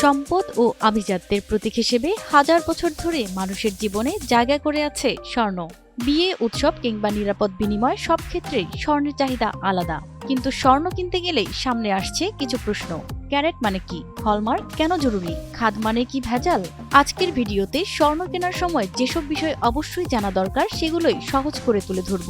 সম্পদ ও আভিজাত্যের প্রতীক হিসেবে হাজার বছর ধরে মানুষের জীবনে জায়গা করে আছে স্বর্ণ। বিয়ে, উৎসব কিংবা নিরাপদ বিনিময় সব ক্ষেত্রেই স্বর্ণের চাহিদা আলাদা। কিন্তু স্বর্ণ কিনতে গেলেই সামনে আসছে কিছু প্রশ্ন। ক্যারেট মানে কি? হলমার্ক কেন জরুরি? খাদ মানে কি ভেজাল? আজকের ভিডিওতে স্বর্ণ কেনার সময় যেসব বিষয় অবশ্যই জানা দরকার সেগুলোই সহজ করে তুলে ধরব।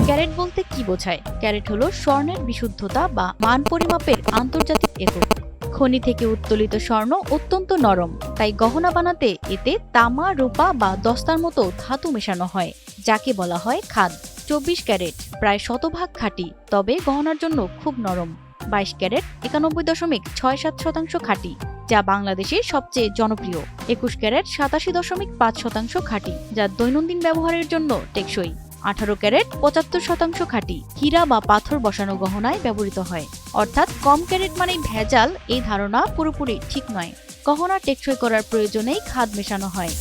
ক্যারেট বলতে কি বোঝায়? ক্যারেট হলো স্বর্ণের বিশুদ্ধতা বা মান পরিমাপের আন্তর্জাতিক একক। খনি থেকে উত্তোলিত স্বর্ণ অত্যন্ত নরম, তাই গহনা বানাতে এতে তামা, রূপা বা দস্তার মতো ধাতু মেশানো হয়, যাকে বলা হয় খাদ। 24 ক্যারেট প্রায় শতভাগ খাঁটি, তবে গহনার জন্য খুব নরম। 22 ক্যারেট 91.67% খাঁটি, যা বাংলাদেশে সবচেয়ে জনপ্রিয়। 21 ক্যারেট 87.5% খাঁটি, যা দৈনন্দিন ব্যবহারের জন্য টেকসই। 18 ক্যারেট 75% খাঁটি, হীরা বা পাথর বসানো গহনায় ব্যবহৃত হয়। অর্থাৎ কম ক্যারেট মানেই ভেজাল, এই ধারণা পুরোপুরি ঠিক নয়। গহনা টেকসই করার প্রয়োজনেই খাদ মেশানো হয়।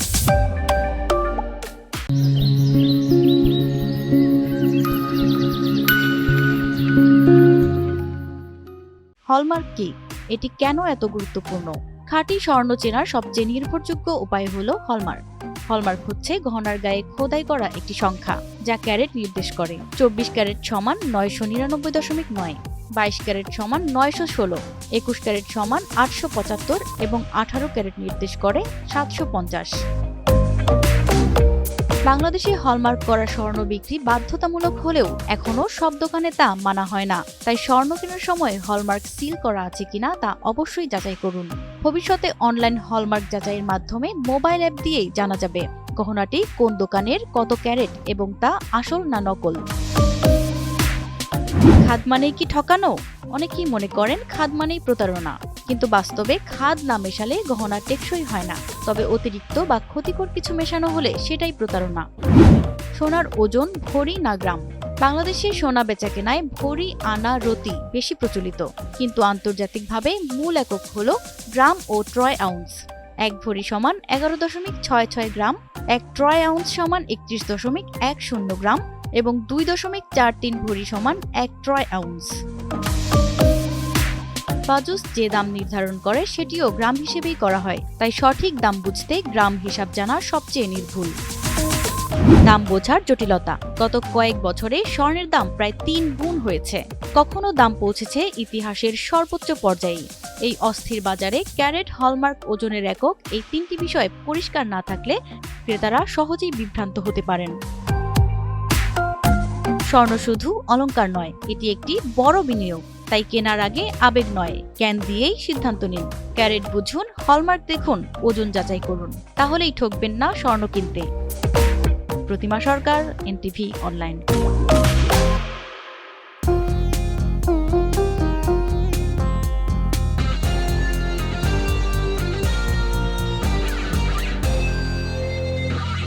হলমার্ক কি? এটি কেন এত গুরুত্বপূর্ণ? খাঁটি স্বর্ণ চেনার সবচেয়ে নির্ভরযোগ্য উপায় হলো হলমার্ক। হলমার্ক হচ্ছে গহনার গায়ে খোদাই করা একটি সংখ্যা, যা ক্যারেট নির্দেশ করে। 24 ক্যারেট সমান 999.9, 22 ক্যারেট সমান 916, 21 ক্যারেট সমান 875 এবং 18 ক্যারেট নির্দেশ করে 750। বাংলাদেশে হলমার্ক করা স্বর্ণ বিক্রি বাধ্যতামূলক হলেও এখনো সব দোকানে তা মানা হয় না। তাই স্বর্ণ কেনার সময় হলমার্ক সিল করা আছে কিনা তা অবশ্যই যাচাই করুন। ভবিষ্যতে অনলাইন হলমার্ক যাচাইয়ের মাধ্যমে মোবাইল অ্যাপ দিয়েই জানা যাবে গহনাটি কোন দোকানের, কত ক্যারেট এবং তা আসল না নকল। খাদ মানেই কি ঠকানো? অনেকেই মনে করেন খাদ মানেই প্রতারণা, কিন্তু বাস্তবে খাদ না মেশালে গহনা টেকসই হয় না। তবে অতিরিক্ত বা ক্ষতিকর কিছু মেশানো হলে সেটাই প্রতারণা। সোনার ওজন ভরি না গ্রাম? বাংলাদেশে সোনা বেচাকেনায় ভরি, আনা, রতি বেশি প্রচলিত, কিন্তু আন্তর্জাতিকভাবে মূল একক হল গ্রাম ও ট্রয় আউন্স। 1 ভরি সমান 11.66 গ্রাম, 1 ট্রয় আউন্স সমান 31.10 গ্রাম এবং 2.43 ভরি সমান 1 ট্রয় আউন্স। বাজুস যে দাম নির্ধারণ করে সেটিও গ্রাম হিসেবেই করা হয়, তাই সঠিক দাম বুঝতে গ্রাম হিসাব জানা সবচেয়ে নির্ভুল। দাম বোঝার জটিলতা। গত কয়েক বছরে স্বর্ণের দাম প্রায় 3 গুণ হয়েছে। কখনো দাম পৌঁছেছে ইতিহাসের সর্বোচ্চ পর্যায়ে। এই অস্থির বাজারে ক্যারেট, হলমার্ক, ওজনের একক এই 3টি বিষয় পরিষ্কার না থাকলে ক্রেতারা সহজেই বিভ্রান্ত হতে পারেন। স্বর্ণ শুধু অলংকার নয়, এটি একটি বড় বিনিয়োগ। তাই কেনার আগে আবেগ নয়, জ্ঞান দিয়েই সিদ্ধান্ত নিন। ক্যারেট বুঝুন, হলমার্ক দেখুন, ওজন যাচাই করুন, তাহলেই ঠকবেন না স্বর্ণ কিনতে। প্রতিমা সরকার, NTV অনলাইন।